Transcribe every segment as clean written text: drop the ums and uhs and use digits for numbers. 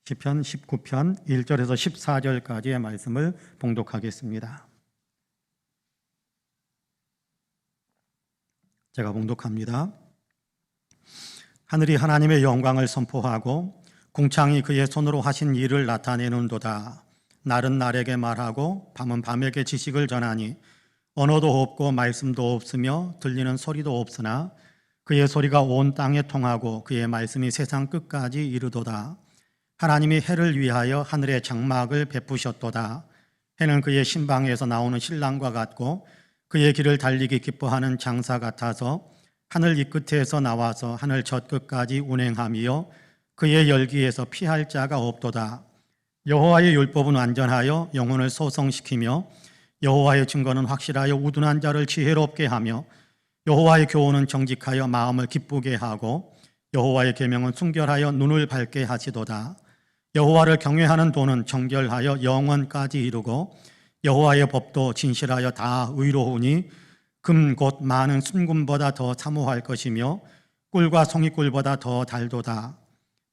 시편 19편 1절에서 14절까지의 말씀을 봉독하겠습니다. 제가 봉독합니다. 하늘이 하나님의 영광을 선포하고 궁창이 그의 손으로 하신 일을 나타내는도다. 날은 날에게 말하고 밤은 밤에게 지식을 전하니 언어도 없고 말씀도 없으며 들리는 소리도 없으나 그의 소리가 온 땅에 통하고 그의 말씀이 세상 끝까지 이르도다. 하나님이 해를 위하여 하늘의 장막을 베푸셨도다. 해는 그의 신방에서 나오는 신랑과 같고 그의 길을 달리기 기뻐하는 장사 같아서 하늘 이 끝에서 나와서 하늘 저 끝까지 운행하며 그의 열기에서 피할 자가 없도다. 여호와의 율법은 완전하여 영혼을 소성시키며 여호와의 증거는 확실하여 우둔한 자를 지혜롭게 하며 여호와의 교훈은 정직하여 마음을 기쁘게 하고 여호와의 계명은 순결하여 눈을 밝게 하시도다. 여호와를 경외하는 도는 정결하여 영원까지 이루고 여호와의 법도 진실하여 다 의로우니 금 곧 많은 순금보다 더 사모할 것이며 꿀과 송이꿀보다 더 달도다.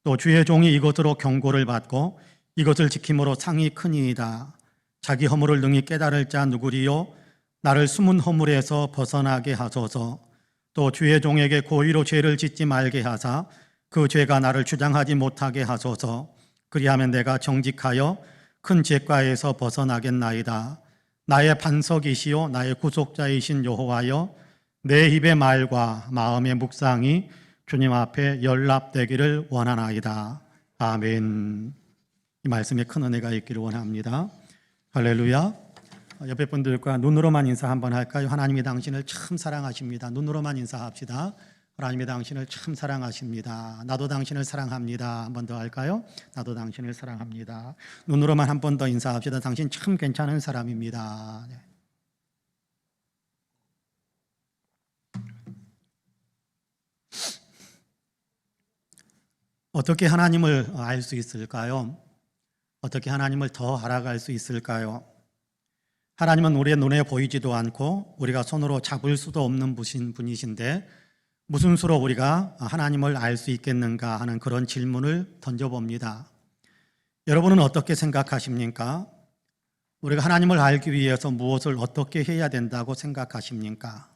또 주의 종이 이것으로 경고를 받고 이것을 지킴으로 상이 크니이다. 자기 허물을 능히 깨달을 자 누구리요? 나를 숨은 허물에서 벗어나게 하소서. 또 주의 종에게 고의로 죄를 짓지 말게 하사 그 죄가 나를 주장하지 못하게 하소서. 그리하면 내가 정직하여 큰 죄가에서 벗어나겠나이다. 나의 반석이시요 나의 구속자이신 여호와여, 내 입의 말과 마음의 묵상이 주님 앞에 연락되기를 원하나이다. 아멘. 이 말씀에 큰 은혜가 있기를 원합니다. 할렐루야. 옆에 분들과 눈으로만 인사 한번 할까요? 하나님이 당신을 참 사랑하십니다. 눈으로만 인사합시다. 하나님이 당신을 참 사랑하십니다. 나도 당신을 사랑합니다. 한 번 더 할까요? 나도 당신을 사랑합니다. 눈으로만 한 번 더 인사합시다. 당신 참 괜찮은 사람입니다. 네. 어떻게 하나님을 알 수 있을까요? 어떻게 하나님을 더 알아갈 수 있을까요? 하나님은 우리의 눈에 보이지도 않고 우리가 손으로 잡을 수도 없는 분이신데 무슨 수로 우리가 하나님을 알 수 있겠는가 하는 그런 질문을 던져봅니다. 여러분은 어떻게 생각하십니까? 우리가 하나님을 알기 위해서 무엇을 어떻게 해야 된다고 생각하십니까?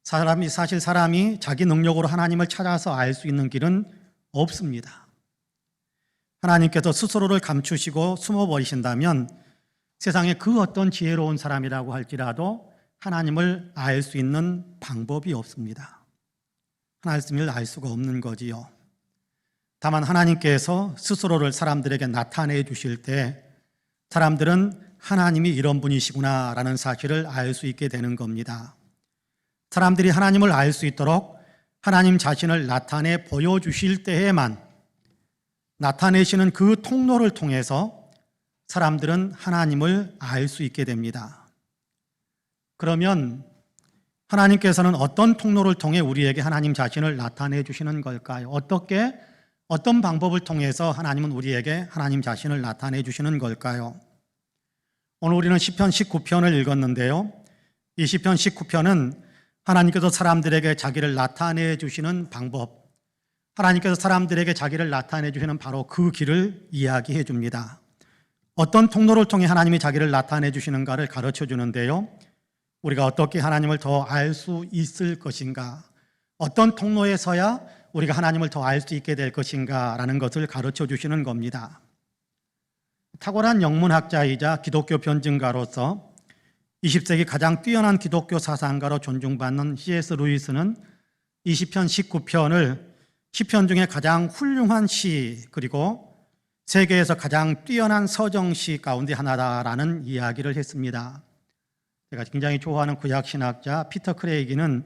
사실 사람이 자기 능력으로 하나님을 찾아서 알 수 있는 길은 없습니다. 하나님께서 스스로를 감추시고 숨어버리신다면 세상에 그 어떤 지혜로운 사람이라고 할지라도 하나님을 알 수 있는 방법이 없습니다. 하나님을 알 수가 없는 거지요. 다만 하나님께서 스스로를 사람들에게 나타내 주실 때 사람들은 하나님이 이런 분이시구나 라는 사실을 알 수 있게 되는 겁니다. 사람들이 하나님을 알 수 있도록 하나님 자신을 나타내 보여주실 때에만 나타내시는 그 통로를 통해서 사람들은 하나님을 알 수 있게 됩니다. 그러면 하나님께서는 어떤 통로를 통해 우리에게 하나님 자신을 나타내 주시는 걸까요? 어떤 방법을 통해서 하나님은 우리에게 하나님 자신을 나타내 주시는 걸까요? 오늘 우리는 시편 19편을 읽었는데요. 이 시편 19편은 하나님께서 사람들에게 자기를 나타내 주시는 방법, 하나님께서 사람들에게 자기를 나타내 주시는 바로 그 길을 이야기해 줍니다. 어떤 통로를 통해 하나님이 자기를 나타내 주시는가를 가르쳐 주는데요. 우리가 어떻게 하나님을 더 알 수 있을 것인가, 어떤 통로에 서야 우리가 하나님을 더 알 수 있게 될 것인가 라는 것을 가르쳐 주시는 겁니다. 탁월한 영문학자이자 기독교 변증가로서 20세기 가장 뛰어난 기독교 사상가로 존중받는 C.S. 루이스는 이 시편 19편을 시편 중에 가장 훌륭한 시 그리고 세계에서 가장 뛰어난 서정시 가운데 하나다라는 이야기를 했습니다. 제가 굉장히 좋아하는 구약신학자 피터 크레이기는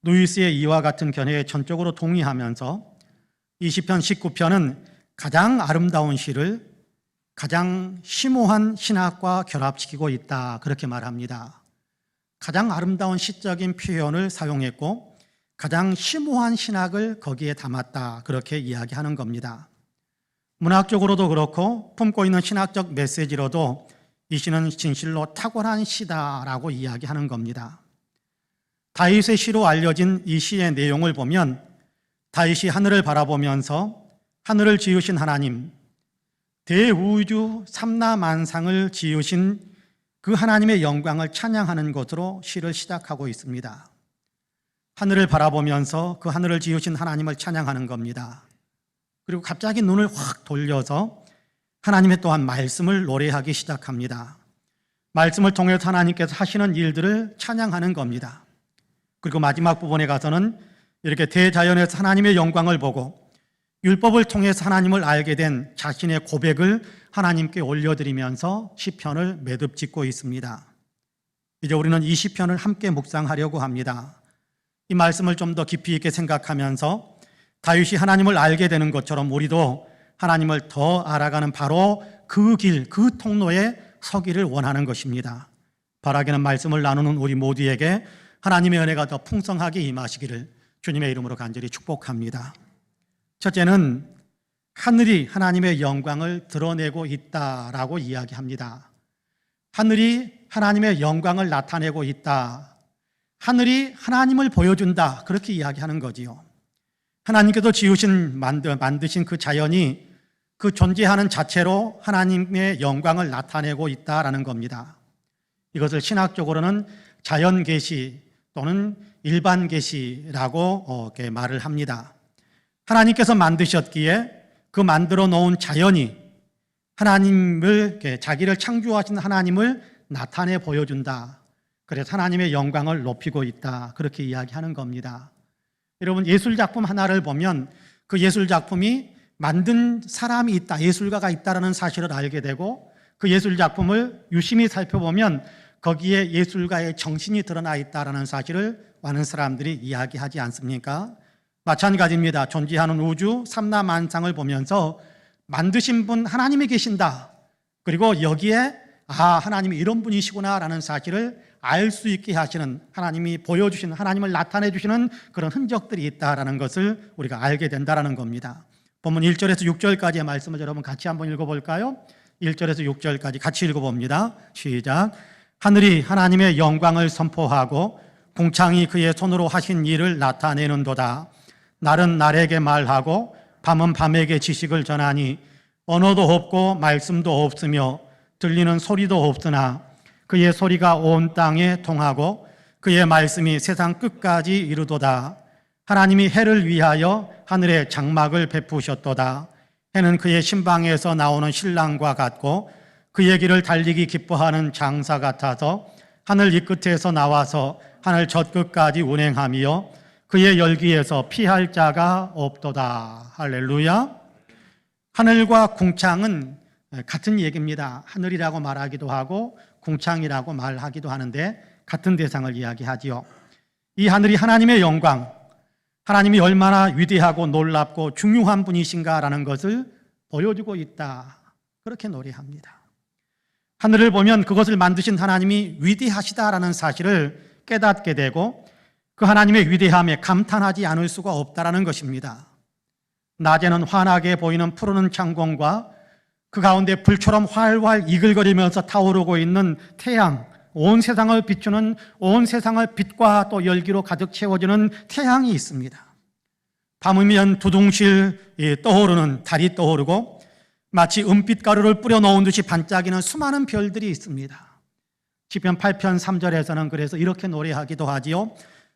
루이스의 이와 같은 견해에 전적으로 동의하면서 이 시편 19편은 가장 아름다운 시를 가장 심오한 신학과 결합시키고 있다 그렇게 말합니다. 가장 아름다운 시적인 표현을 사용했고 가장 심오한 신학을 거기에 담았다 그렇게 이야기하는 겁니다. 문학적으로도 그렇고 품고 있는 신학적 메시지로도 이 시는 진실로 탁월한 시다라고 이야기하는 겁니다. 다윗의 시로 알려진 이 시의 내용을 보면 다윗이 하늘을 바라보면서 하늘을 지으신 하나님, 대우주 삼라만상을 지으신 그 하나님의 영광을 찬양하는 것으로 시를 시작하고 있습니다. 하늘을 바라보면서 그 하늘을 지으신 하나님을 찬양하는 겁니다. 그리고 갑자기 눈을 확 돌려서 하나님의 또한 말씀을 노래하기 시작합니다. 말씀을 통해서 하나님께서 하시는 일들을 찬양하는 겁니다. 그리고 마지막 부분에 가서는 이렇게 대자연에서 하나님의 영광을 보고 율법을 통해서 하나님을 알게 된 자신의 고백을 하나님께 올려드리면서 시편을 매듭 짓고 있습니다. 이제 우리는 이 시편을 함께 묵상하려고 합니다. 이 말씀을 좀 더 깊이 있게 생각하면서 다윗이 하나님을 알게 되는 것처럼 우리도 하나님을 더 알아가는 바로 그 길, 그 통로에 서기를 원하는 것입니다. 바라기는 말씀을 나누는 우리 모두에게 하나님의 은혜가 더 풍성하게 임하시기를 주님의 이름으로 간절히 축복합니다. 첫째는 하늘이 하나님의 영광을 드러내고 있다라고 이야기합니다. 하늘이 하나님의 영광을 나타내고 있다. 하늘이 하나님을 보여준다. 그렇게 이야기하는 거지요. 하나님께서 만드신 그 자연이 그 존재하는 자체로 하나님의 영광을 나타내고 있다라는 겁니다. 이것을 신학적으로는 자연 계시 또는 일반 계시라고 이렇게 말을 합니다. 하나님께서 만드셨기에 그 만들어 놓은 자연이 하나님을, 자기를 창조하신 하나님을 나타내 보여준다. 그래서 하나님의 영광을 높이고 있다. 그렇게 이야기하는 겁니다. 여러분, 예술작품 하나를 보면 그 예술작품이 만든 사람이 있다, 예술가가 있다는 사실을 알게 되고 그 예술작품을 유심히 살펴보면 거기에 예술가의 정신이 드러나 있다는 사실을 많은 사람들이 이야기하지 않습니까? 마찬가지입니다. 존재하는 우주 삼라만상을 보면서 만드신 분 하나님이 계신다. 그리고 여기에 하나님이 이런 분이시구나 라는 사실을 알 수 있게 하시는, 하나님이 보여주시는, 하나님을 나타내 주시는 그런 흔적들이 있다라는 것을 우리가 알게 된다는 겁니다. 본문 1절에서 6절까지의 말씀을 여러분 같이 한번 읽어볼까요? 1절에서 6절까지 같이 읽어봅니다. 시작. 하늘이 하나님의 영광을 선포하고 궁창이 그의 손으로 하신 일을 나타내는도다. 날은 날에게 말하고 밤은 밤에게 지식을 전하니 언어도 없고 말씀도 없으며 들리는 소리도 없으나 그의 소리가 온 땅에 통하고 그의 말씀이 세상 끝까지 이르도다. 하나님이 해를 위하여 하늘에 장막을 베푸셨도다. 해는 그의 신방에서 나오는 신랑과 같고 그의 길을 달리기 기뻐하는 장사 같아서 하늘 이 끝에서 나와서 하늘 저 끝까지 운행하며 그의 열기에서 피할 자가 없도다. 할렐루야. 하늘과 궁창은 같은 얘기입니다. 하늘이라고 말하기도 하고 궁창이라고 말하기도 하는데 같은 대상을 이야기하지요. 이 하늘이 하나님의 영광, 하나님이 얼마나 위대하고 놀랍고 중요한 분이신가라는 것을 보여주고 있다. 그렇게 노래합니다. 하늘을 보면 그것을 만드신 하나님이 위대하시다라는 사실을 깨닫게 되고 그 하나님의 위대함에 감탄하지 않을 수가 없다라는 것입니다. 낮에는 환하게 보이는 푸르른 창공과 그 가운데 불처럼 활활 이글거리면서 타오르고 있는 태양, 온 세상을 비추는, 온 세상을 빛과 또 열기로 가득 채워주는 태양이 있습니다. 밤이면 두둥실 떠오르는 달이 떠오르고 마치 은빛 가루를 뿌려 놓은 듯이 반짝이는 수많은 별들이 있습니다. 시편 8편 3절에서는 그래서 이렇게 노래하기도 하지요.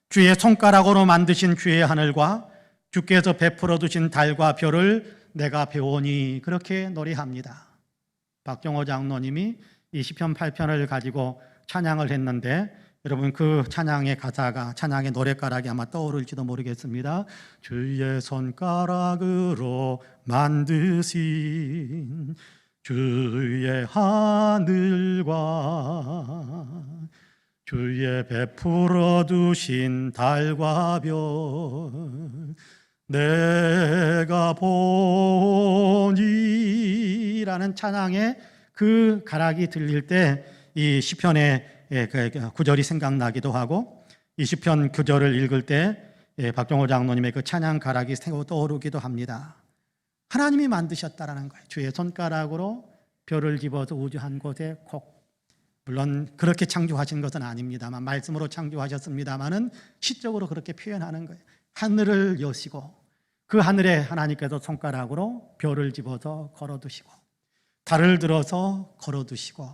주의 손가락으로 만드신 주의 하늘과 주께서 베풀어 두신 달과 별을 내가 배우니, 그렇게 노래합니다. 박경호 장로님이 이 시편 8편을 가지고 찬양을 했는데 여러분 그 찬양의 가사가, 찬양의 노랫가락이 아마 떠오를지도 모르겠습니다. 주의 손가락으로 만드신 주의 하늘과 주의 베풀어 두신 달과 별 내가 보니라는 찬양의 그 가락이 들릴 때 이 시편의 구절이 생각나기도 하고 이 시편 구절을 읽을 때 박종호 장로님의 그 찬양 가락이 떠오르기도 합니다. 하나님이 만드셨다라는 거예요. 주의 손가락으로 별을 집어서 우주 한 곳에 콕, 물론 그렇게 창조하신 것은 아닙니다만 말씀으로 창조하셨습니다만은 시적으로 그렇게 표현하는 거예요. 하늘을 여시고 그 하늘에 하나님께서 손가락으로 별을 집어서 걸어두시고 달을 들어서 걸어두시고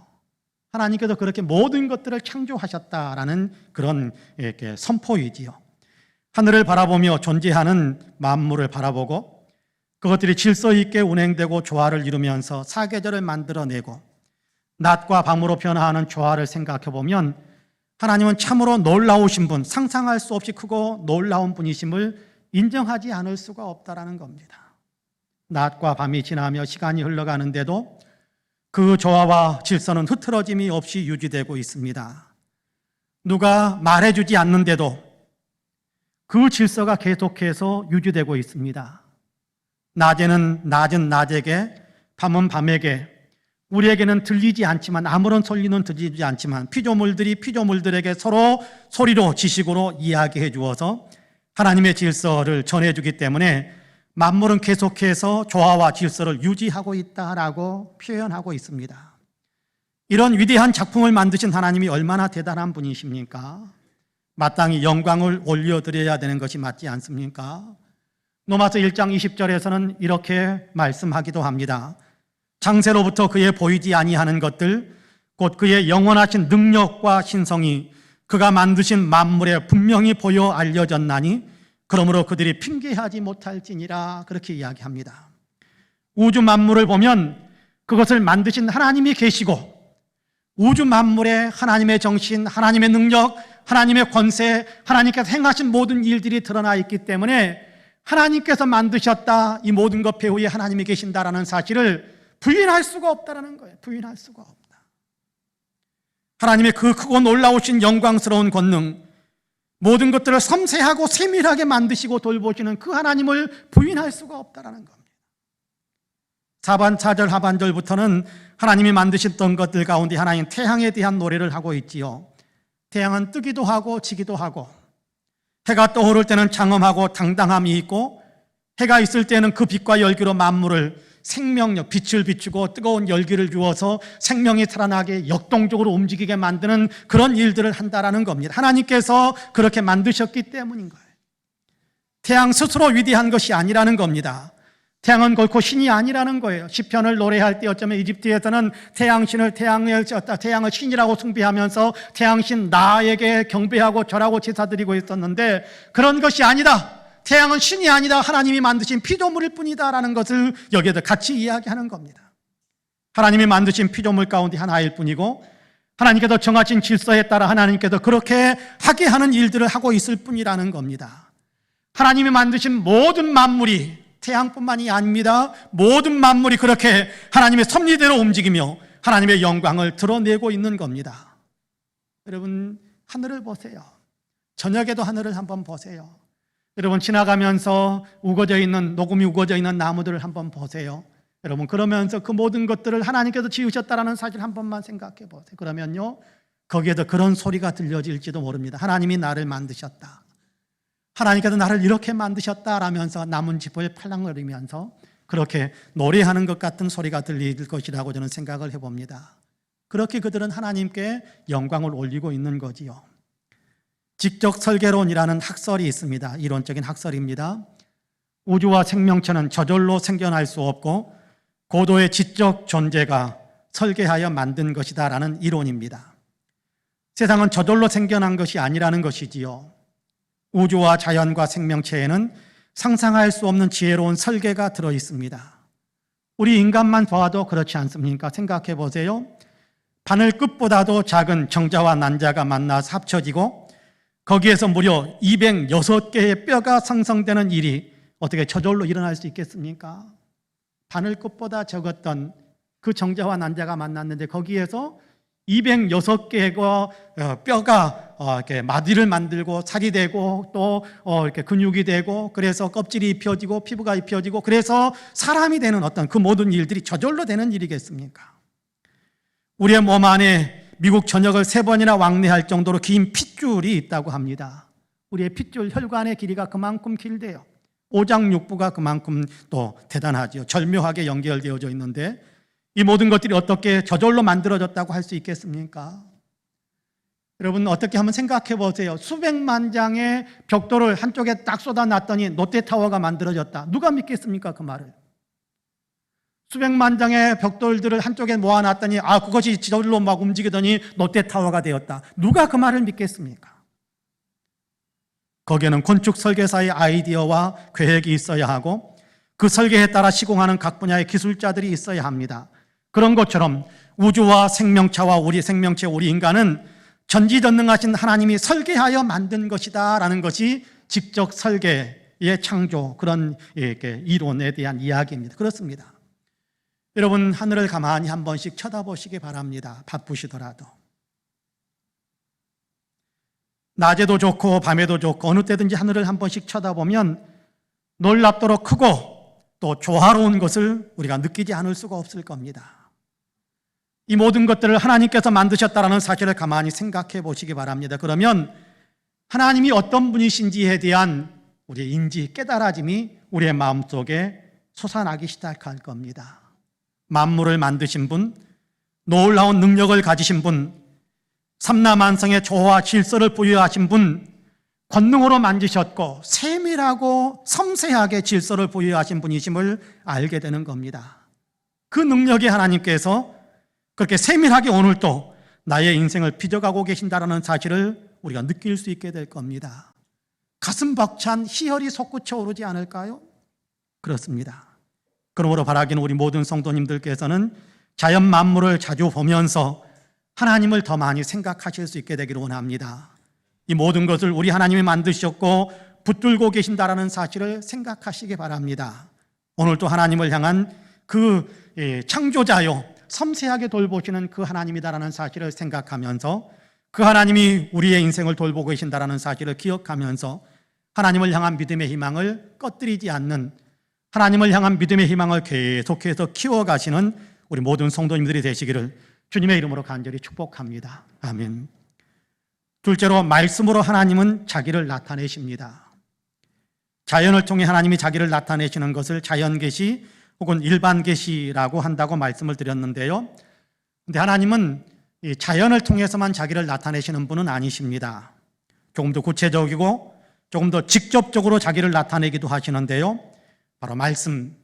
하나님께서 그렇게 모든 것들을 창조하셨다라는 그런 이렇게 선포이지요. 하늘을 바라보며 존재하는 만물을 바라보고 그것들이 질서 있게 운행되고 조화를 이루면서 사계절을 만들어내고 낮과 밤으로 변화하는 조화를 생각해 보면 하나님은 참으로 놀라우신 분, 상상할 수 없이 크고 놀라운 분이심을 인정하지 않을 수가 없다라는 겁니다. 낮과 밤이 지나며 시간이 흘러가는데도 그 조화와 질서는 흐트러짐이 없이 유지되고 있습니다. 누가 말해주지 않는데도 그 질서가 계속해서 유지되고 있습니다. 낮에는 낮은 낮에게, 밤은 밤에게, 우리에게는 들리지 않지만, 아무런 소리는 들리지 않지만 피조물들이 피조물들에게 서로 소리로 지식으로 이야기해 주어서 하나님의 질서를 전해주기 때문에 만물은 계속해서 조화와 질서를 유지하고 있다라고 표현하고 있습니다. 이런 위대한 작품을 만드신 하나님이 얼마나 대단한 분이십니까? 마땅히 영광을 올려드려야 되는 것이 맞지 않습니까? 로마서 1장 20절에서는 이렇게 말씀하기도 합니다. 창세로부터 그의 보이지 아니하는 것들 곧 그의 영원하신 능력과 신성이 그가 만드신 만물에 분명히 보여 알려졌나니 그러므로 그들이 핑계하지 못할지니라 그렇게 이야기합니다. 우주 만물을 보면 그것을 만드신 하나님이 계시고 우주 만물에 하나님의 정신, 하나님의 능력, 하나님의 권세, 하나님께서 행하신 모든 일들이 드러나 있기 때문에 하나님께서 만드셨다, 이 모든 것 배후에 하나님이 계신다라는 사실을 부인할 수가 없다라는 거예요. 부인할 수가 없다. 하나님의 그 크고 놀라우신 영광스러운 권능, 모든 것들을 섬세하고 세밀하게 만드시고 돌보시는 그 하나님을 부인할 수가 없다라는 겁니다. 4절 하반절부터는 하나님이 만드셨던 것들 가운데 하나님 태양에 대한 노래를 하고 있지요. 태양은 뜨기도 하고 지기도 하고 해가 떠오를 때는 장엄하고 당당함이 있고 해가 있을 때는 그 빛과 열기로 만물을 생명력, 빛을 비추고 뜨거운 열기를 주어서 생명이 살아나게 역동적으로 움직이게 만드는 그런 일들을 한다라는 겁니다. 하나님께서 그렇게 만드셨기 때문인 거예요. 태양 스스로 위대한 것이 아니라는 겁니다. 태양은 결코 신이 아니라는 거예요. 시편을 노래할 때 어쩌면 이집트에서는 태양을 신이라고 숭배하면서 태양신 나에게 경배하고 절하고 제사드리고 있었는데 그런 것이 아니다. 태양은 신이 아니다. 하나님이 만드신 피조물일 뿐이다라는 것을 여기에도 같이 이야기하는 겁니다. 하나님이 만드신 피조물 가운데 하나일 뿐이고 하나님께서 정하신 질서에 따라 하나님께서 그렇게 하게 하는 일들을 하고 있을 뿐이라는 겁니다. 하나님이 만드신 모든 만물이 태양뿐만이 아닙니다. 모든 만물이 그렇게 하나님의 섭리대로 움직이며 하나님의 영광을 드러내고 있는 겁니다. 여러분, 하늘을 보세요. 저녁에도 하늘을 한번 보세요. 여러분, 지나가면서 녹음이 우거져 있는 나무들을 한번 보세요. 여러분, 그러면서 그 모든 것들을 하나님께서 지으셨다라는 사실 한 번만 생각해 보세요. 그러면요, 거기에도 그런 소리가 들려질지도 모릅니다. 하나님이 나를 만드셨다. 하나님께서 나를 이렇게 만드셨다라면서 나뭇잎을 팔랑거리면서 그렇게 노래하는 것 같은 소리가 들릴 것이라고 저는 생각을 해봅니다. 그렇게 그들은 하나님께 영광을 올리고 있는 거지요. 직접 설계론이라는 학설이 있습니다. 이론적인 학설입니다. 우주와 생명체는 저절로 생겨날 수 없고 고도의 지적 존재가 설계하여 만든 것이다라는 이론입니다. 세상은 저절로 생겨난 것이 아니라는 것이지요. 우주와 자연과 생명체에는 상상할 수 없는 지혜로운 설계가 들어 있습니다. 우리 인간만 봐도 그렇지 않습니까? 생각해 보세요. 바늘 끝보다도 작은 정자와 난자가 만나서 합쳐지고 거기에서 무려 206개의 뼈가 생성되는 일이 어떻게 저절로 일어날 수 있겠습니까? 바늘 끝보다 적었던 그 정자와 난자가 만났는데 거기에서 206개의 뼈가 이렇게 마디를 만들고 살이 되고 또 이렇게 근육이 되고 그래서 껍질이 입혀지고 피부가 입혀지고 그래서 사람이 되는 어떤 그 모든 일들이 저절로 되는 일이겠습니까? 우리의 몸 안에 미국 전역을 3번이나 왕래할 정도로 긴 핏줄이 있다고 합니다. 우리의 핏줄 혈관의 길이가 그만큼 길대요. 오장육부가 그만큼 또 대단하죠. 절묘하게 연결되어져 있는데 이 모든 것들이 어떻게 저절로 만들어졌다고 할 수 있겠습니까? 여러분 어떻게 한번 생각해 보세요. 수백만 장의 벽돌을 한쪽에 딱 쏟아놨더니 롯데타워가 만들어졌다. 누가 믿겠습니까? 그 말을. 수백만 장의 벽돌들을 한쪽에 모아놨더니 그것이 저절로 막 움직이더니 롯데타워가 되었다. 누가 그 말을 믿겠습니까? 거기에는 건축 설계사의 아이디어와 계획이 있어야 하고 그 설계에 따라 시공하는 각 분야의 기술자들이 있어야 합니다. 그런 것처럼 우주와 생명체와 우리 생명체, 우리 인간은 전지전능하신 하나님이 설계하여 만든 것이다 라는 것이 직접 설계의 창조, 그런 이론에 대한 이야기입니다. 그렇습니다. 여러분 하늘을 가만히 한 번씩 쳐다보시기 바랍니다. 바쁘시더라도. 낮에도 좋고 밤에도 좋고 어느 때든지 하늘을 한 번씩 쳐다보면 놀랍도록 크고 또 조화로운 것을 우리가 느끼지 않을 수가 없을 겁니다. 이 모든 것들을 하나님께서 만드셨다는 사실을 가만히 생각해 보시기 바랍니다. 그러면 하나님이 어떤 분이신지에 대한 우리의 인지, 깨달아짐이 우리의 마음속에 솟아나기 시작할 겁니다. 만물을 만드신 분, 놀라운 능력을 가지신 분, 삼라만성의 조화와 질서를 부여하신 분, 권능으로 만드셨고 세밀하고 섬세하게 질서를 부여하신 분이심을 알게 되는 겁니다. 그 능력의 하나님께서 그렇게 세밀하게 오늘도 나의 인생을 빚어가고 계신다는 사실을 우리가 느낄 수 있게 될 겁니다. 가슴 벅찬 희열이 솟구쳐 오르지 않을까요? 그렇습니다. 그러므로 바라기는 우리 모든 성도님들께서는 자연 만물을 자주 보면서 하나님을 더 많이 생각하실 수 있게 되기를 원합니다. 이 모든 것을 우리 하나님이 만드셨고 붙들고 계신다라는 사실을 생각하시기 바랍니다. 오늘도 하나님을 향한 그 창조자요, 섬세하게 돌보시는 그 하나님이다라는 사실을 생각하면서 그 하나님이 우리의 인생을 돌보고 계신다라는 사실을 기억하면서 하나님을 향한 믿음의 희망을 꺼뜨리지 않는, 하나님을 향한 믿음의 희망을 계속해서 키워가시는 우리 모든 성도님들이 되시기를 주님의 이름으로 간절히 축복합니다. 아멘. 둘째로, 말씀으로 하나님은 자기를 나타내십니다. 자연을 통해 하나님이 자기를 나타내시는 것을 자연계시 혹은 일반계시라고 한다고 말씀을 드렸는데요. 그런데 하나님은 이 자연을 통해서만 자기를 나타내시는 분은 아니십니다. 조금 더 구체적이고 조금 더 직접적으로 자기를 나타내기도 하시는데요. 바로 말씀,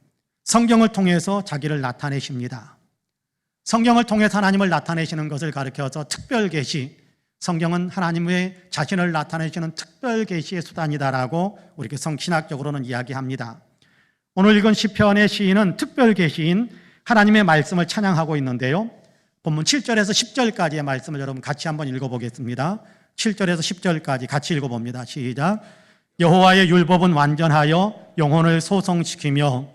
성경을 통해서 자기를 나타내십니다. 성경을 통해서 하나님을 나타내시는 것을 가리켜서 특별계시, 성경은 하나님의 자신을 나타내시는 특별계시의 수단이다라고 우리에게 신학적으로는 이야기합니다. 오늘 읽은 시편의 시인은 특별계시인 하나님의 말씀을 찬양하고 있는데요. 본문 7절에서 10절까지의 말씀을 여러분 같이 한번 읽어보겠습니다. 7절에서 10절까지 같이 읽어봅니다. 시작. 여호와의 율법은 완전하여 영혼을 소성시키며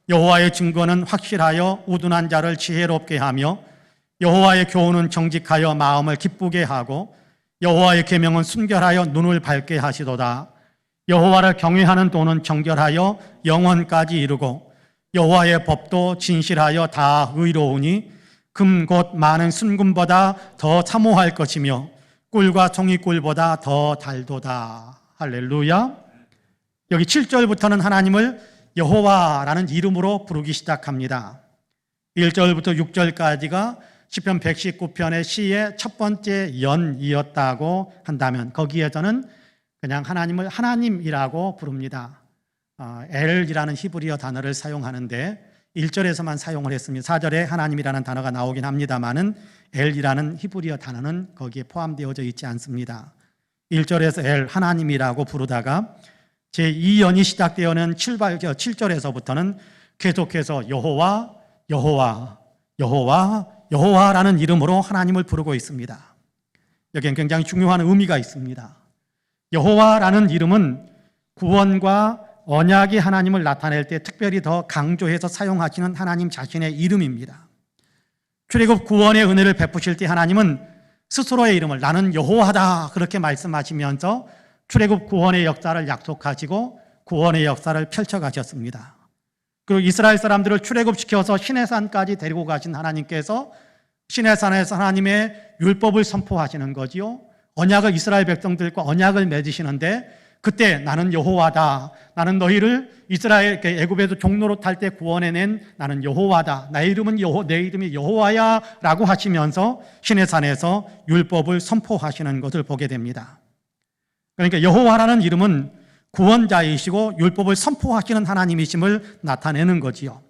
여호와의 증거는 확실하여 우둔한 자를 지혜롭게 하며 여호와의 교훈은 정직하여 마음을 기쁘게 하고 여호와의 계명은 순결하여 눈을 밝게 하시도다. 여호와를 경외하는 도는 정결하여 영원까지 이르고 여호와의 법도 진실하여 다 의로우니 금 곧 많은 순금보다 더 사모할 것이며 꿀과 송이꿀보다 더 달도다. 할렐루야. 여기 7절부터는 하나님을 여호와라는 이름으로 부르기 시작합니다. 1절부터 6절까지가 시편 119편의 시의 첫 번째 연이었다고 한다면 거기에서는 그냥 하나님을 하나님이라고 부릅니다. 엘이라는 히브리어 단어를 사용하는데 1절에서만 사용을 했습니다. 4절에 하나님이라는 단어가 나오긴 합니다만은 엘이라는 히브리어 단어는 거기에 포함되어져 있지 않습니다. 1절에서 엘, 하나님이라고 부르다가 제2연이 시작되어는 7절에서부터는 계속해서 여호와, 여호와, 여호와, 여호와라는 이름으로 하나님을 부르고 있습니다. 여기엔 굉장히 중요한 의미가 있습니다. 여호와라는 이름은 구원과 언약이 하나님을 나타낼 때 특별히 더 강조해서 사용하시는 하나님 자신의 이름입니다. 출애굽 구원의 은혜를 베푸실 때 하나님은 스스로의 이름을 나는 여호와다 그렇게 말씀하시면서 출애굽 구원의 역사를 약속하시고 구원의 역사를 펼쳐가셨습니다. 그리고 이스라엘 사람들을 출애굽시켜서 시내산까지 데리고 가신 하나님께서 시내산에서 하나님의 율법을 선포하시는 거지요. 언약을 이스라엘 백성들과 언약을 맺으시는데 그때 나는 여호와다. 나는 너희를 이스라엘 애굽에서 종로로 탈 때 구원해낸 나는 여호와다. 내 이름이 여호와야라고 하시면서 시내산에서 율법을 선포하시는 것을 보게 됩니다. 그러니까 여호와라는 이름은 구원자이시고 율법을 선포하시는 하나님이심을 나타내는 거지요.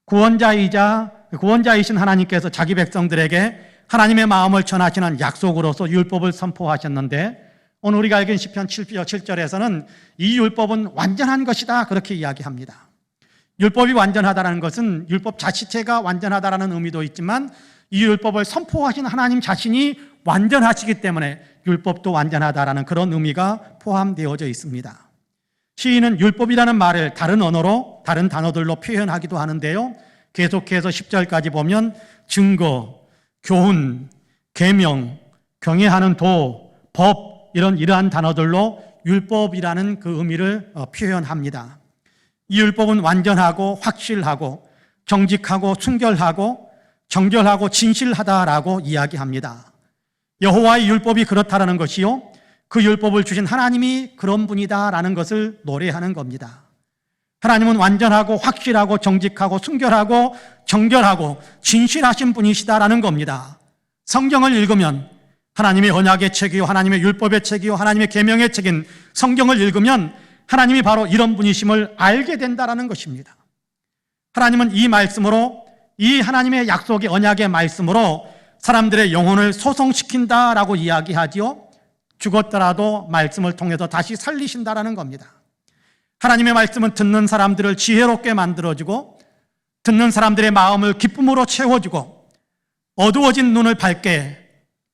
구원자이신 하나님께서 자기 백성들에게 하나님의 마음을 전하시는 약속으로서 율법을 선포하셨는데, 오늘 우리가 읽은 시편 7절에서는 이 율법은 완전한 것이다, 그렇게 이야기합니다. 율법이 완전하다는 것은 율법 자체가 완전하다는 의미도 있지만, 이 율법을 선포하신 하나님 자신이 완전하시기 때문에 율법도 완전하다라는 그런 의미가 포함되어져 있습니다. 시인은 율법이라는 말을 다른 언어로, 다른 단어들로 표현하기도 하는데요, 계속해서 10절까지 보면 증거, 교훈, 계명, 경외하는 도, 법, 이러한 단어들로 율법이라는 그 의미를 표현합니다. 이 율법은 완전하고 확실하고 정직하고 순결하고 정결하고 진실하다라고 이야기합니다. 여호와의 율법이 그렇다라는 것이요, 그 율법을 주신 하나님이 그런 분이다라는 것을 노래하는 겁니다. 하나님은 완전하고 확실하고 정직하고 순결하고 정결하고 진실하신 분이시다라는 겁니다. 성경을 읽으면, 하나님의 언약의 책이요, 하나님의 율법의 책이요, 하나님의 계명의 책인 성경을 읽으면 하나님이 바로 이런 분이심을 알게 된다라는 것입니다. 하나님은 이 말씀으로, 이 하나님의 약속의 언약의 말씀으로 사람들의 영혼을 소성시킨다라고 이야기하지요. 죽었더라도 말씀을 통해서 다시 살리신다라는 겁니다. 하나님의 말씀은 듣는 사람들을 지혜롭게 만들어주고, 듣는 사람들의 마음을 기쁨으로 채워주고, 어두워진 눈을 밝게,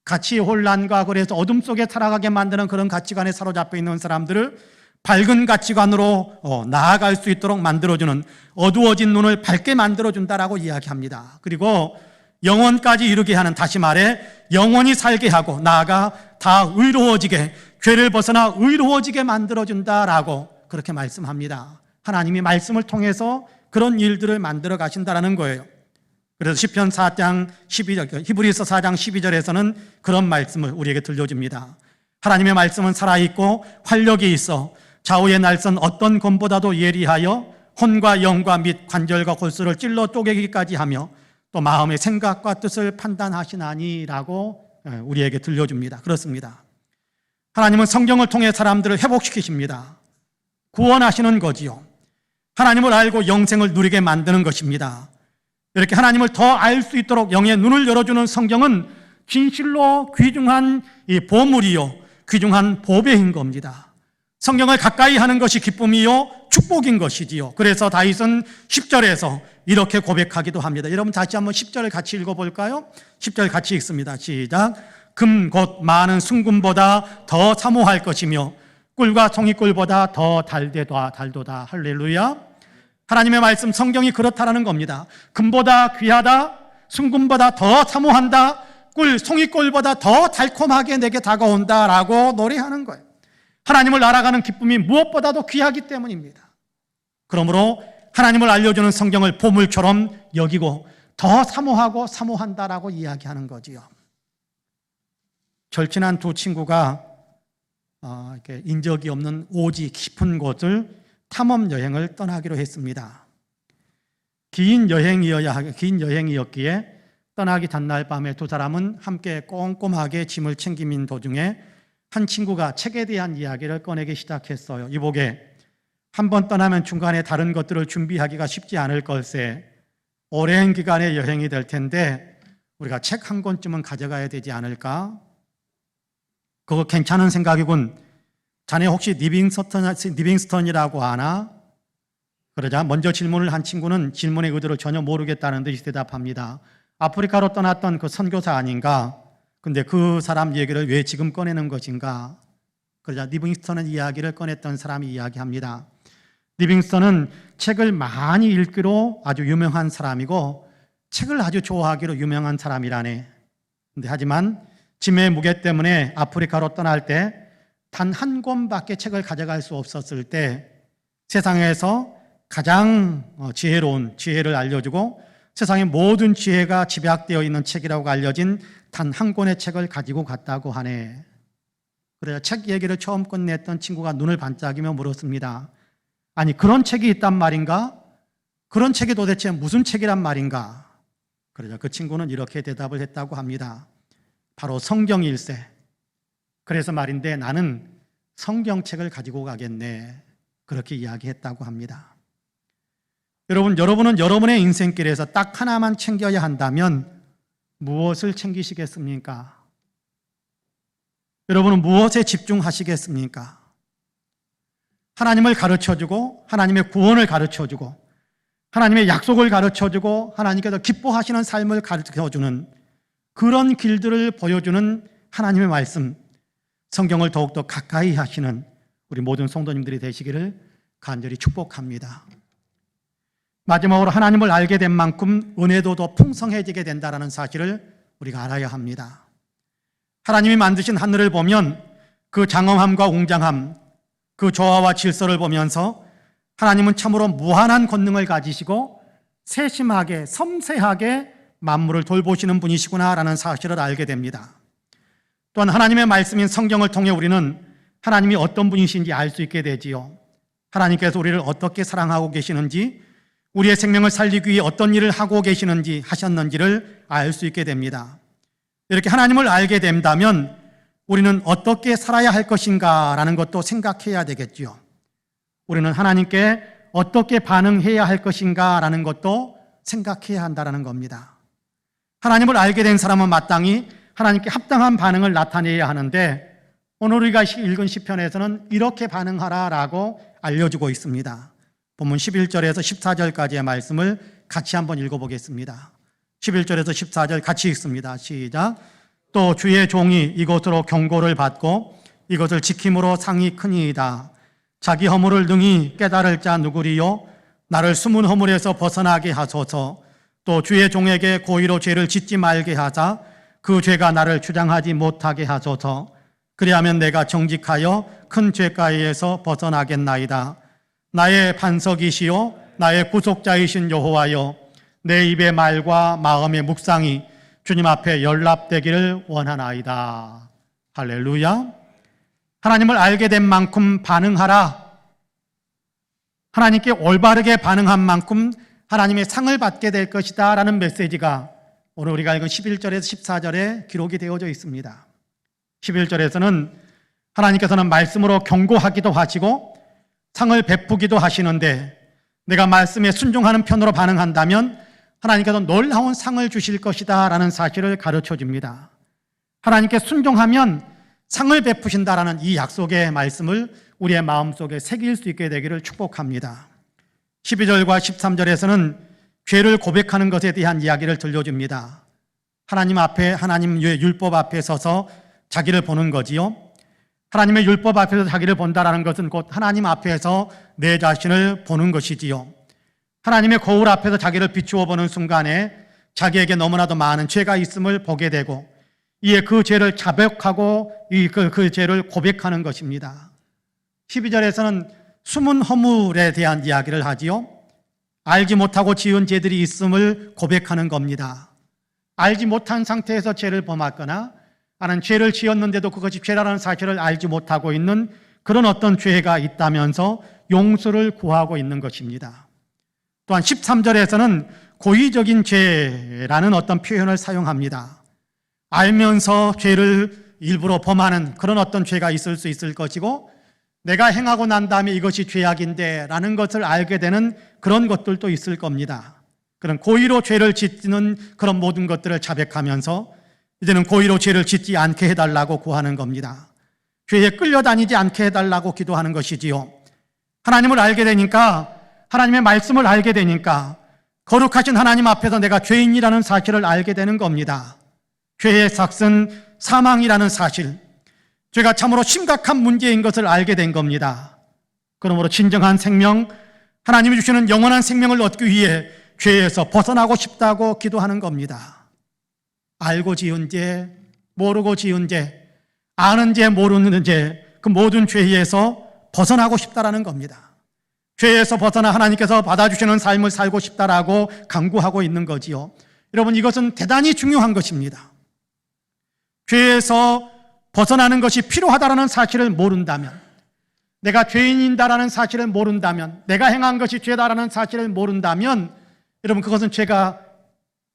가치의 혼란과 그래서 어둠 속에 살아가게 만드는 그런 가치관에 사로잡혀 있는 사람들을 밝은 가치관으로 나아갈 수 있도록 만들어주는, 어두워진 눈을 밝게 만들어준다라고 이야기합니다. 그리고 영원까지 이르게 하는, 다시 말해 영원히 살게 하고 나아가 다 의로워지게, 죄를 벗어나 의로워지게 만들어준다라고 그렇게 말씀합니다. 하나님이 말씀을 통해서 그런 일들을 만들어 가신다라는 거예요. 그래서 시편 4장 12절, 히브리서 4장 12절에서는 그런 말씀을 우리에게 들려줍니다. 하나님의 말씀은 살아있고 활력이 있어 좌우의 날선 어떤 검보다도 예리하여 혼과 영과 및 관절과 골수를 찔러 쪼개기까지 하며 또 마음의 생각과 뜻을 판단하시나니라고 우리에게 들려줍니다. 그렇습니다. 하나님은 성경을 통해 사람들을 회복시키십니다. 구원하시는 거지요. 하나님을 알고 영생을 누리게 만드는 것입니다. 이렇게 하나님을 더 알 수 있도록 영의 눈을 열어주는 성경은 진실로 귀중한 이 보물이요, 귀중한 보배인 겁니다. 성경을 가까이 하는 것이 기쁨이요 축복인 것이지요. 그래서 다윗은 10절에서 이렇게 고백하기도 합니다. 여러분 다시 한번 10절을 같이 읽어볼까요? 10절 같이 읽습니다. 시작. 금 곧 많은 순금보다 더 사모할 것이며 꿀과 송이꿀보다 더 달도다. 할렐루야. 하나님의 말씀 성경이 그렇다라는 겁니다. 금보다 귀하다, 순금보다 더 사모한다, 송이꿀보다 더 달콤하게 내게 다가온다라고 노래하는 거예요. 하나님을 알아가는 기쁨이 무엇보다도 귀하기 때문입니다. 그러므로 하나님을 알려주는 성경을 보물처럼 여기고 더 사모하고 사모한다라고 이야기하는 거지요. 절친한 두 친구가 이렇게 인적이 없는 오지 깊은 곳을 탐험 여행을 떠나기로 했습니다. 긴 여행이었기에 떠나기 전날 밤에 두 사람은 함께 꼼꼼하게 짐을 챙기는 도중에 한 친구가 책에 대한 이야기를 꺼내기 시작했어요. 이보게, 한번 떠나면 중간에 다른 것들을 준비하기가 쉽지 않을 걸세. 오랜 기간의 여행이 될 텐데 우리가 책 한 권쯤은 가져가야 되지 않을까? 그거 괜찮은 생각이군. 자네 혹시 리빙스턴이라고 아나? 그러자 먼저 질문을 한 친구는 질문의 의도를 전혀 모르겠다는 듯이 대답합니다. 아프리카로 떠났던 그 선교사 아닌가? 근데 그 사람 얘기를 왜 지금 꺼내는 것인가? 그러자 리빙스턴의 이야기를 꺼냈던 사람이 이야기합니다. 리빙스턴은 책을 많이 읽기로 아주 유명한 사람이고 책을 아주 좋아하기로 유명한 사람이라네. 근데 하지만 짐의 무게 때문에 아프리카로 떠날 때 단 한 권밖에 책을 가져갈 수 없었을 때 세상에서 가장 지혜로운 지혜를 알려주고 세상의 모든 지혜가 집약되어 있는 책이라고 알려진 단 한 권의 책을 가지고 갔다고 하네. 그래서 책 얘기를 처음 끝냈던 친구가 눈을 반짝이며 물었습니다. 아니, 그런 책이 있단 말인가? 그런 책이 도대체 무슨 책이란 말인가? 그러자 그 친구는 이렇게 대답을 했다고 합니다. 바로 성경일세. 그래서 말인데 나는 성경책을 가지고 가겠네. 그렇게 이야기했다고 합니다. 여러분은 여러분의 인생길에서 딱 하나만 챙겨야 한다면 무엇을 챙기시겠습니까? 여러분은 무엇에 집중하시겠습니까? 하나님을 가르쳐주고 하나님의 구원을 가르쳐주고 하나님의 약속을 가르쳐주고 하나님께서 기뻐하시는 삶을 가르쳐주는 그런 길들을 보여주는 하나님의 말씀, 성경을 더욱더 가까이 하시는 우리 모든 성도님들이 되시기를 간절히 축복합니다. 마지막으로 하나님을 알게 된 만큼 은혜도 더 풍성해지게 된다는 사실을 우리가 알아야 합니다. 하나님이 만드신 하늘을 보면 그 장엄함과 웅장함, 그 조화와 질서를 보면서 하나님은 참으로 무한한 권능을 가지시고 세심하게 섬세하게 만물을 돌보시는 분이시구나라는 사실을 알게 됩니다. 또한 하나님의 말씀인 성경을 통해 우리는 하나님이 어떤 분이신지 알 수 있게 되지요. 하나님께서 우리를 어떻게 사랑하고 계시는지, 우리의 생명을 살리기 위해 어떤 일을 하고 계시는지 하셨는지를 알 수 있게 됩니다. 이렇게 하나님을 알게 된다면 우리는 어떻게 살아야 할 것인가라는 것도 생각해야 되겠지요. 우리는 하나님께 어떻게 반응해야 할 것인가라는 것도 생각해야 한다는 겁니다. 하나님을 알게 된 사람은 마땅히 하나님께 합당한 반응을 나타내야 하는데 오늘 우리가 읽은 시편에서는 이렇게 반응하라라고 알려주고 있습니다. 본문 11절에서 14절까지의 말씀을 같이 한번 읽어보겠습니다. 11절에서 14절 같이 읽습니다. 시작. 또 주의 종이 이것으로 경고를 받고 이것을 지킴으로 상이 크니이다. 자기 허물을 능히 깨달을 자 누구리요? 나를 숨은 허물에서 벗어나게 하소서. 또 주의 종에게 고의로 죄를 짓지 말게 하자 그 죄가 나를 주장하지 못하게 하소서. 그리하면 내가 정직하여 큰 죄가에서 벗어나겠나이다. 나의 반석이시요 나의 구속자이신 여호와여, 내 입의 말과 마음의 묵상이 주님 앞에 연락되기를 원하나이다. 할렐루야. 하나님을 알게 된 만큼 반응하라. 하나님께 올바르게 반응한 만큼 하나님의 상을 받게 될 것이다 라는 메시지가 오늘 우리가 읽은 11절에서 14절에 기록이 되어져 있습니다. 11절에서는 하나님께서는 말씀으로 경고하기도 하시고 상을 베푸기도 하시는데 내가 말씀에 순종하는 편으로 반응한다면 하나님께서 놀라운 상을 주실 것이다 라는 사실을 가르쳐 줍니다. 하나님께 순종하면 상을 베푸신다라는 이 약속의 말씀을 우리의 마음속에 새길 수 있게 되기를 축복합니다. 12절과 13절에서는 죄를 고백하는 것에 대한 이야기를 들려줍니다. 하나님 앞에, 하나님의 율법 앞에 서서 자기를 보는 거지요. 하나님의 율법 앞에서 자기를 본다라는 것은 곧 하나님 앞에서 내 자신을 보는 것이지요. 하나님의 거울 앞에서 자기를 비추어 보는 순간에 자기에게 너무나도 많은 죄가 있음을 보게 되고 이에 그 죄를 자백하고 그 죄를 고백하는 것입니다. 12절에서는 숨은 허물에 대한 이야기를 하지요. 알지 못하고 지은 죄들이 있음을 고백하는 겁니다. 알지 못한 상태에서 죄를 범했거나 나는 죄를 지었는데도 그것이 죄라는 사실을 알지 못하고 있는 그런 어떤 죄가 있다면서 용서를 구하고 있는 것입니다. 또한 13절에서는 고의적인 죄라는 어떤 표현을 사용합니다. 알면서 죄를 일부러 범하는 그런 어떤 죄가 있을 수 있을 것이고 내가 행하고 난 다음에 이것이 죄악인데 라는 것을 알게 되는 그런 것들도 있을 겁니다. 그런 고의로 죄를 짓는 그런 모든 것들을 자백하면서 이제는 고의로 죄를 짓지 않게 해달라고 구하는 겁니다. 죄에 끌려다니지 않게 해달라고 기도하는 것이지요. 하나님을 알게 되니까, 하나님의 말씀을 알게 되니까 거룩하신 하나님 앞에서 내가 죄인이라는 사실을 알게 되는 겁니다. 죄의 삭은 사망이라는 사실, 죄가 참으로 심각한 문제인 것을 알게 된 겁니다. 그러므로 진정한 생명, 하나님이 주시는 영원한 생명을 얻기 위해 죄에서 벗어나고 싶다고 기도하는 겁니다. 알고 지은 죄, 모르고 지은 죄, 아는 죄, 모르는 죄, 그 모든 죄에서 벗어나고 싶다라는 겁니다. 죄에서 벗어나 하나님께서 받아주시는 삶을 살고 싶다라고 간구하고 있는 거지요. 여러분, 이것은 대단히 중요한 것입니다. 죄에서 벗어나는 것이 필요하다라는 사실을 모른다면, 내가 죄인이다라는 사실을 모른다면, 내가 행한 것이 죄다라는 사실을 모른다면 여러분, 그것은 죄가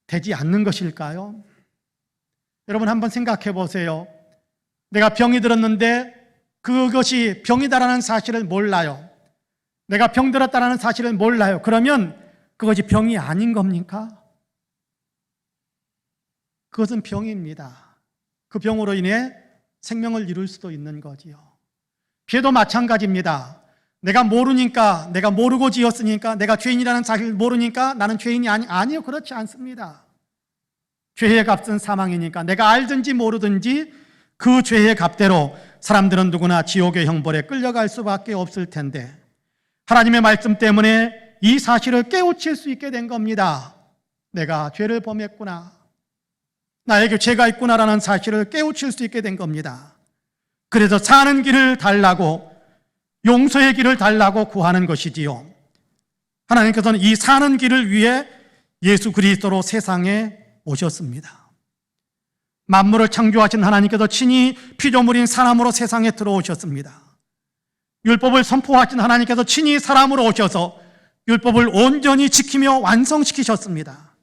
되지 않는 것일까요? 여러분, 한번 생각해 보세요. 내가 병이 들었는데 그것이 병이다라는 사실을 몰라요. 내가 병들었다라는 사실을 몰라요. 그러면 그것이 병이 아닌 겁니까? 그것은 병입니다. 그 병으로 인해 생명을 잃을 수도 있는 거지요. 죄도 마찬가지입니다. 내가 모르니까, 내가 모르고 지었으니까, 내가 죄인이라는 사실을 모르니까 나는 죄인이 아니요, 그렇지 않습니다. 죄의 값은 사망이니까 내가 알든지 모르든지 그 죄의 값대로 사람들은 누구나 지옥의 형벌에 끌려갈 수밖에 없을 텐데, 하나님의 말씀 때문에 이 사실을 깨우칠 수 있게 된 겁니다. 내가 죄를 범했구나, 나에게 죄가 있구나라는 사실을 깨우칠 수 있게 된 겁니다. 그래서 사는 길을 달라고, 용서의 길을 달라고 구하는 것이지요. 하나님께서는 이 사는 길을 위해 예수 그리스도로 세상에 오셨습니다. 만물을 창조하신 하나님께서 친히 피조물인 사람으로 세상에 들어오셨습니다. 율법을 선포하신 하나님께서 친히 사람으로 오셔서 율법을 온전히 지키며 완성시키셨습니다.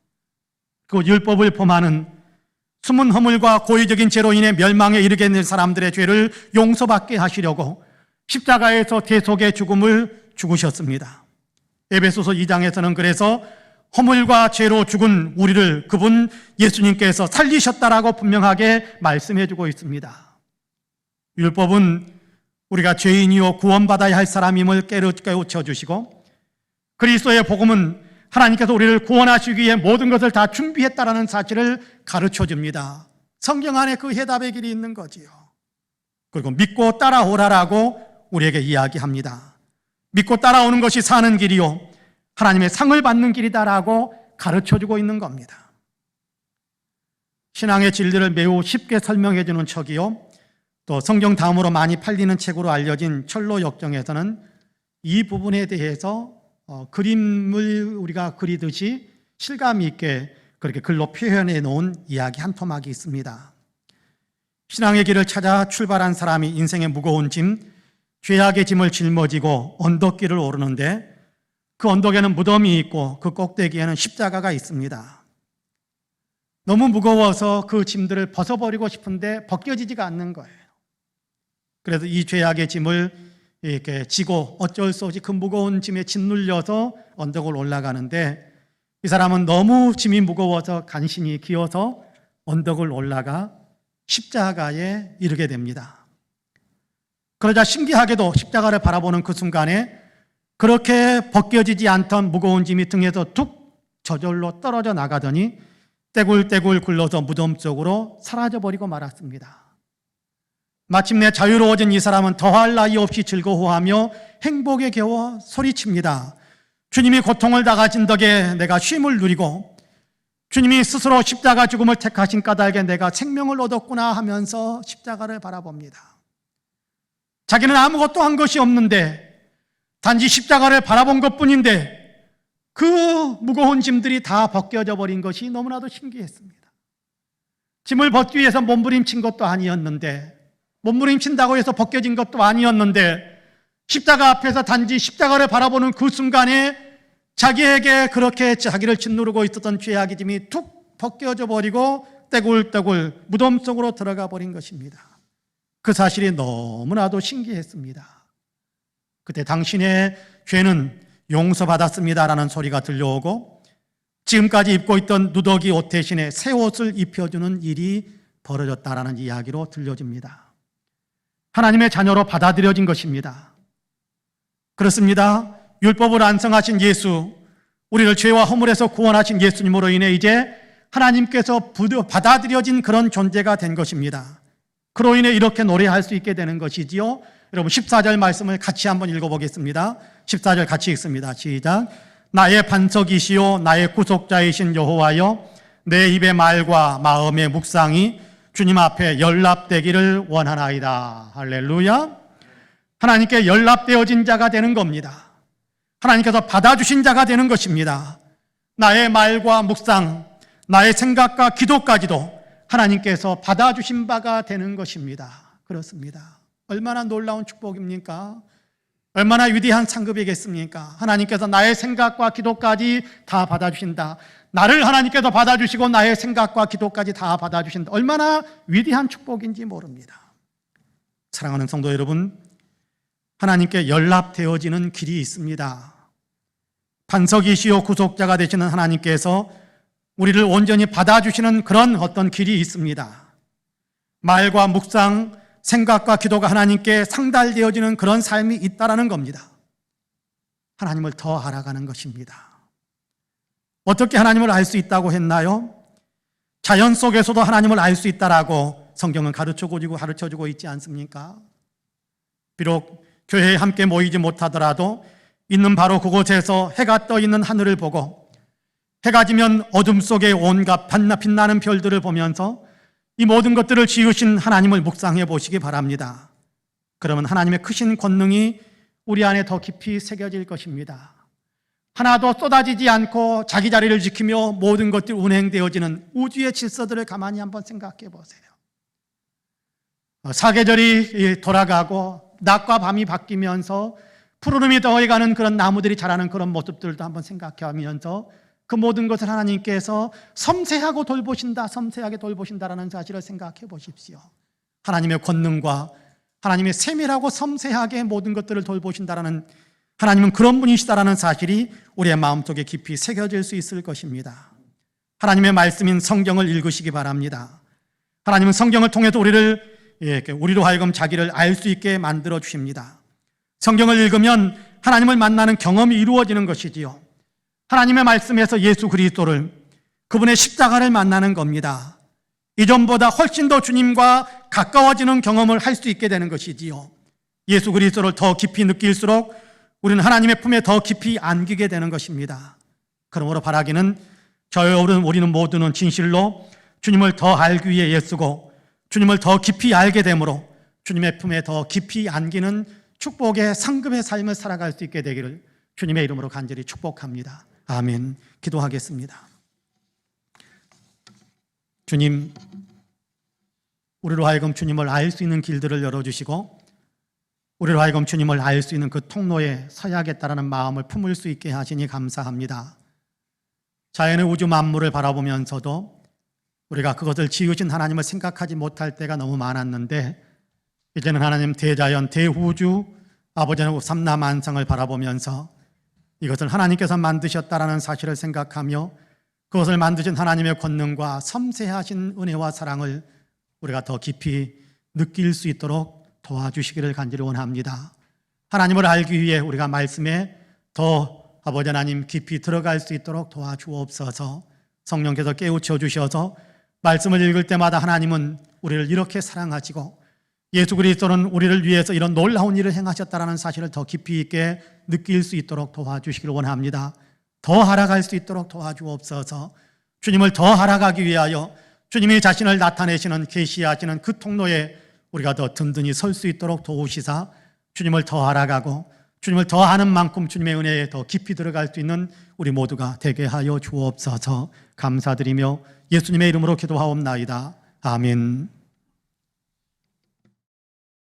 그 율법을 범하는 숨은 허물과 고의적인 죄로 인해 멸망에 이르게 된 사람들의 죄를 용서받게 하시려고 십자가에서 대속의 죽음을 죽으셨습니다. 에베소서 2장에서는 그래서 허물과 죄로 죽은 우리를 그분 예수님께서 살리셨다라고 분명하게 말씀해 주고 있습니다. 율법은 우리가 죄인이요 구원받아야 할 사람임을 깨우쳐 주시고, 그리스도의 복음은 하나님께서 우리를 구원하시기 위해 모든 것을 다 준비했다라는 사실을 가르쳐 줍니다. 성경 안에 그 해답의 길이 있는 거지요. 그리고 믿고 따라오라라고 우리에게 이야기합니다. 믿고 따라오는 것이 사는 길이요 하나님의 상을 받는 길이다라고 가르쳐주고 있는 겁니다. 신앙의 진리를 매우 쉽게 설명해 주는 척이요, 또 성경 다음으로 많이 팔리는 책으로 알려진 철로 역정에서는 이 부분에 대해서 그림을 우리가 그리듯이 실감 있게 그렇게 글로 표현해 놓은 이야기 한 토막이 있습니다. 신앙의 길을 찾아 출발한 사람이 인생의 무거운 짐, 죄악의 짐을 짊어지고 언덕길을 오르는데, 그 언덕에는 무덤이 있고 그 꼭대기에는 십자가가 있습니다. 너무 무거워서 그 짐들을 벗어버리고 싶은데 벗겨지지가 않는 거예요. 그래서 이 죄악의 짐을 이렇게 지고 어쩔 수 없이 그 무거운 짐에 짓눌려서 언덕을 올라가는데, 이 사람은 너무 짐이 무거워서 간신히 기어서 언덕을 올라가 십자가에 이르게 됩니다. 그러자 신기하게도 십자가를 바라보는 그 순간에 그렇게 벗겨지지 않던 무거운 짐이 등에서 툭 저절로 떨어져 나가더니 떼굴떼굴 굴러서 무덤 속으로 사라져버리고 말았습니다. 마침내 자유로워진 이 사람은 더할 나위 없이 즐거워하며 행복에 겨워 소리칩니다. 주님이 고통을 다 가진 덕에 내가 쉼을 누리고, 주님이 스스로 십자가 죽음을 택하신 까닭에 내가 생명을 얻었구나 하면서 십자가를 바라봅니다. 자기는 아무것도 한 것이 없는데 단지 십자가를 바라본 것뿐인데 그 무거운 짐들이 다 벗겨져 버린 것이 너무나도 신기했습니다. 짐을 벗기 위해서 몸부림친 것도 아니었는데, 몸부림친다고 해서 벗겨진 것도 아니었는데, 십자가 앞에서 단지 십자가를 바라보는 그 순간에 자기에게 그렇게 자기를 짓누르고 있었던 죄악의 짐이 툭 벗겨져 버리고 떼굴떼굴 무덤 속으로 들어가 버린 것입니다. 그 사실이 너무나도 신기했습니다. 그때 당신의 죄는 용서받았습니다라는 소리가 들려오고, 지금까지 입고 있던 누더기 옷 대신에 새 옷을 입혀주는 일이 벌어졌다라는 이야기로 들려집니다. 하나님의 자녀로 받아들여진 것입니다. 그렇습니다. 율법을 완성하신 예수, 우리를 죄와 허물에서 구원하신 예수님으로 인해 이제 하나님께서 받아들여진 그런 존재가 된 것입니다. 그로 인해 이렇게 노래할 수 있게 되는 것이지요. 여러분 14절 말씀을 같이 한번 읽어보겠습니다. 14절 같이 읽습니다. 시작. 나의 반석이시요 나의 구속자이신 여호와여, 내 입의 말과 마음의 묵상이 주님 앞에 연락되기를 원하나이다. 할렐루야. 하나님께 연락되어진 자가 되는 겁니다. 하나님께서 받아주신 자가 되는 것입니다. 나의 말과 묵상, 나의 생각과 기도까지도 하나님께서 받아주신 바가 되는 것입니다. 그렇습니다. 얼마나 놀라운 축복입니까? 얼마나 위대한 상급이겠습니까? 하나님께서 나의 생각과 기도까지 다 받아주신다. 나를 하나님께서 받아주시고 나의 생각과 기도까지 다 받아주신다. 얼마나 위대한 축복인지 모릅니다. 사랑하는 성도 여러분, 하나님께 연락되어지는 길이 있습니다. 반석이시요 구속자가 되시는 하나님께서 우리를 온전히 받아주시는 그런 어떤 길이 있습니다. 말과 묵상, 생각과 기도가 하나님께 상달되어지는 그런 삶이 있다라는 겁니다. 하나님을 더 알아가는 것입니다. 어떻게 하나님을 알 수 있다고 했나요? 자연 속에서도 하나님을 알 수 있다라고 성경은 가르쳐주고 있지 않습니까? 비록 교회에 함께 모이지 못하더라도 있는 바로 그곳에서 해가 떠 있는 하늘을 보고 해가 지면 어둠 속에 온갖 빛나는 별들을 보면서 이 모든 것들을 지으신 하나님을 묵상해 보시기 바랍니다. 그러면 하나님의 크신 권능이 우리 안에 더 깊이 새겨질 것입니다. 하나도 쏟아지지 않고 자기 자리를 지키며 모든 것들이 운행되어지는 우주의 질서들을 가만히 한번 생각해 보세요. 사계절이 돌아가고 낮과 밤이 바뀌면서 푸르름이 더해가는 그런 나무들이 자라는 그런 모습들도 한번 생각하면서 그 모든 것을 하나님께서 섬세하게 돌보신다라는 사실을 생각해 보십시오. 하나님의 권능과 하나님의 세밀하고 섬세하게 모든 것들을 돌보신다라는, 하나님은 그런 분이시다라는 사실이 우리의 마음속에 깊이 새겨질 수 있을 것입니다. 하나님의 말씀인 성경을 읽으시기 바랍니다. 하나님은 성경을 통해서 우리로 하여금 자기를 알 수 있게 만들어 주십니다. 성경을 읽으면 하나님을 만나는 경험이 이루어지는 것이지요. 하나님의 말씀에서 예수 그리스도를, 그분의 십자가를 만나는 겁니다. 이전보다 훨씬 더 주님과 가까워지는 경험을 할 수 있게 되는 것이지요. 예수 그리스도를 더 깊이 느낄수록 우리는 하나님의 품에 더 깊이 안기게 되는 것입니다. 그러므로 바라기는 저와 우리는 모두는 진실로 주님을 더 알기 위해 애쓰고 주님을 더 깊이 알게 되므로 주님의 품에 더 깊이 안기는 축복의 상급의 삶을 살아갈 수 있게 되기를 주님의 이름으로 간절히 축복합니다. 아멘. 기도하겠습니다. 주님, 우리로 하여금 주님을 알 수 있는 길들을 열어주시고 우리로 하여금 주님을 알 수 있는 그 통로에 서야겠다라는 마음을 품을 수 있게 하시니 감사합니다. 자연의 우주 만물을 바라보면서도 우리가 그것을 지으신 하나님을 생각하지 못할 때가 너무 많았는데, 이제는 하나님 대자연, 대우주, 아버지는 삼라만상을 바라보면서 이것을 하나님께서 만드셨다라는 사실을 생각하며 그것을 만드신 하나님의 권능과 섬세하신 은혜와 사랑을 우리가 더 깊이 느낄 수 있도록 도와주시기를 간절히 원합니다. 하나님을 알기 위해 우리가 말씀에 더 아버지 하나님 깊이 들어갈 수 있도록 도와주옵소서. 성령께서 깨우쳐 주셔서 말씀을 읽을 때마다 하나님은 우리를 이렇게 사랑하시고 예수 그리스도는 우리를 위해서 이런 놀라운 일을 행하셨다는 사실을 더 깊이 있게 느낄 수 있도록 도와주시기를 원합니다. 더 알아갈 수 있도록 도와주옵소서. 주님을 더 알아가기 위하여 주님이 자신을 나타내시는, 계시하시는 그 통로에 우리가 더 든든히 설 수 있도록 도우시사 주님을 더 알아가고 주님을 더 아는 만큼 주님의 은혜에 더 깊이 들어갈 수 있는 우리 모두가 되게 하여 주옵소서. 감사드리며 예수님의 이름으로 기도하옵나이다. 아멘.